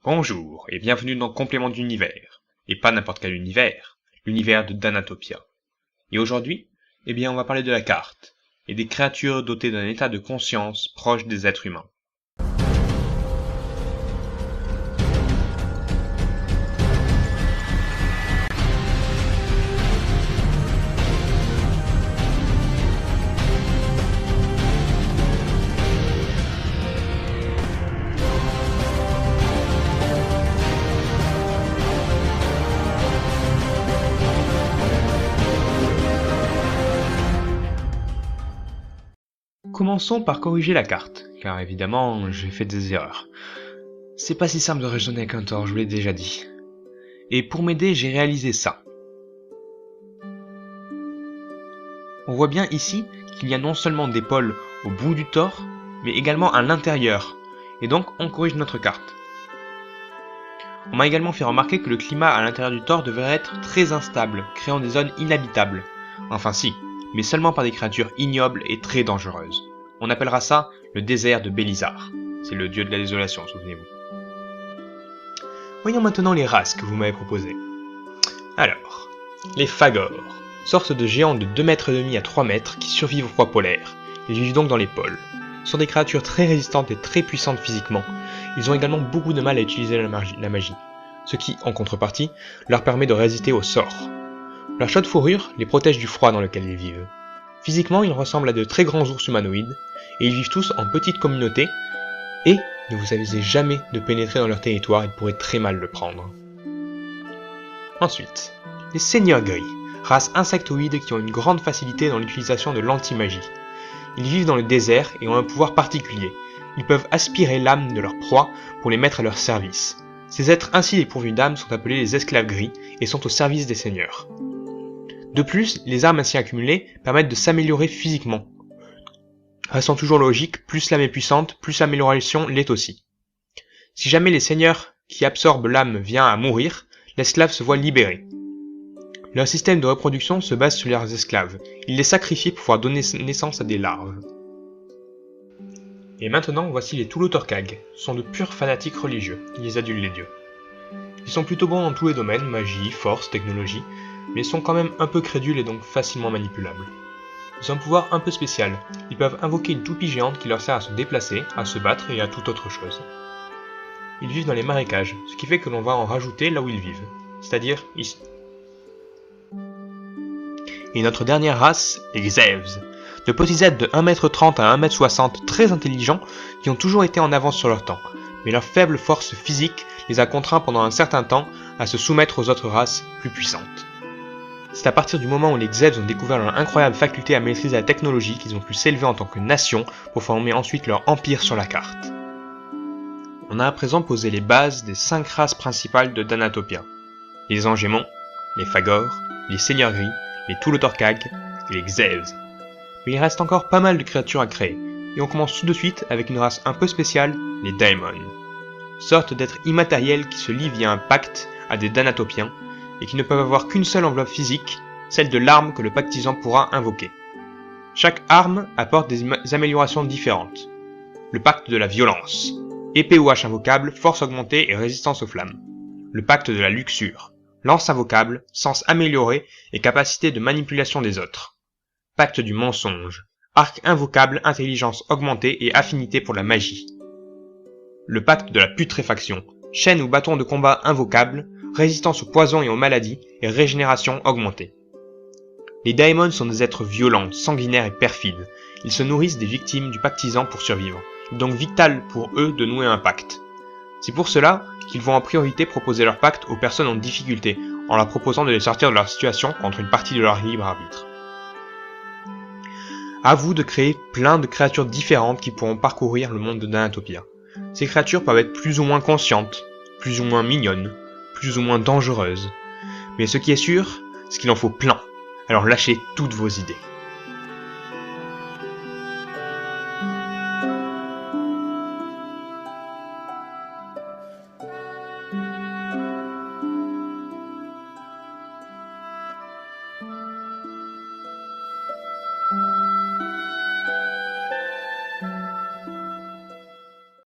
Bonjour et bienvenue dans Complément d'univers, et pas n'importe quel univers, l'univers de Danatopia. Et aujourd'hui, on va parler de la carte, et des créatures dotées d'un état de conscience proche des êtres humains. Commençons par corriger la carte, car évidemment, j'ai fait des erreurs. C'est pas si simple de raisonner avec un tort, je vous l'ai déjà dit. Et pour m'aider, j'ai réalisé ça. On voit bien ici qu'il y a non seulement des pôles au bout du tort, mais également à l'intérieur, et donc on corrige notre carte. On m'a également fait remarquer que le climat à l'intérieur du tort devrait être très instable, créant des zones inhabitables. Enfin si, mais seulement par des créatures ignobles et très dangereuses. On appellera ça le désert de Bélizar. C'est le dieu de la désolation, souvenez-vous. Voyons maintenant les races que vous m'avez proposées. Alors, les Fagors, sortes de géants de 2,5 mètres à 3 mètres qui survivent au froid polaire. Ils vivent donc dans les pôles. Ce sont des créatures très résistantes et très puissantes physiquement. Ils ont également beaucoup de mal à utiliser la magie, ce qui, en contrepartie, leur permet de résister aux sorts. Leur chaude fourrure les protège du froid dans lequel ils vivent. Physiquement, ils ressemblent à de très grands ours humanoïdes, et ils vivent tous en petites communautés, et ne vous avisez jamais de pénétrer dans leur territoire, ils pourraient très mal le prendre. Ensuite, les seigneurs gris, race insectoïde qui ont une grande facilité dans l'utilisation de l'anti-magie. Ils vivent dans le désert et ont un pouvoir particulier. Ils peuvent aspirer l'âme de leur proie pour les mettre à leur service. Ces êtres ainsi dépourvus d'âme sont appelés les esclaves gris et sont au service des seigneurs. De plus, les armes ainsi accumulées permettent de s'améliorer physiquement. Restant toujours logique, plus l'âme est puissante, plus l'amélioration l'est aussi. Si jamais les seigneurs qui absorbent l'âme vient à mourir, l'esclave se voit libéré. Leur système de reproduction se base sur leurs esclaves. Ils les sacrifient pour pouvoir donner naissance à des larves. Et maintenant, voici les Toulotorkag. Ce sont de purs fanatiques religieux, ils adulent les dieux. Ils sont plutôt bons dans tous les domaines, magie, force, technologie, mais sont quand même un peu crédules et donc facilement manipulables. Ils ont un pouvoir un peu spécial, ils peuvent invoquer une toupie géante qui leur sert à se déplacer, à se battre et à toute autre chose. Ils vivent dans les marécages, ce qui fait que l'on va en rajouter là où ils vivent, c'est-à-dire ici. Et notre dernière race, les Xevs, de petits êtres de 1,30 m à 1,60 m très intelligents qui ont toujours été en avance sur leur temps, mais leur faible force physique les a contraints pendant un certain temps à se soumettre aux autres races plus puissantes. C'est à partir du moment où les Xevs ont découvert leur incroyable faculté à maîtriser la technologie qu'ils ont pu s'élever en tant que nation pour former ensuite leur empire sur la carte. On a à présent posé les bases des 5 races principales de Danatopia. Les Angémons, les Fagors, les Seigneurs Gris, les Toulotorkag et les Xevs. Mais il reste encore pas mal de créatures à créer, et on commence tout de suite avec une race un peu spéciale, les Daemons. Sorte d'êtres immatériels qui se lient via un pacte à des Danatopiens, et qui ne peuvent avoir qu'une seule enveloppe physique, celle de l'arme que le pactisan pourra invoquer. Chaque arme apporte des améliorations différentes. Le pacte de la violence, épée ou hache invocable, force augmentée et résistance aux flammes. Le pacte de la luxure, lance invocable, sens amélioré et capacité de manipulation des autres. Pacte du mensonge, arc invocable, intelligence augmentée et affinité pour la magie. Le pacte de la putréfaction, chaîne ou bâton de combat invocable, résistance aux poisons et aux maladies et régénération augmentée. Les Daemons sont des êtres violents, sanguinaires et perfides. Ils se nourrissent des victimes du pactisan pour survivre. Il est donc vital pour eux de nouer un pacte. C'est pour cela qu'ils vont en priorité proposer leur pacte aux personnes en difficulté, en leur proposant de les sortir de leur situation contre une partie de leur libre arbitre. À vous de créer plein de créatures différentes qui pourront parcourir le monde de Danatopia. Ces créatures peuvent être plus ou moins conscientes, plus ou moins mignonnes, plus ou moins dangereuses. Mais ce qui est sûr, c'est qu'il en faut plein. Alors lâchez toutes vos idées.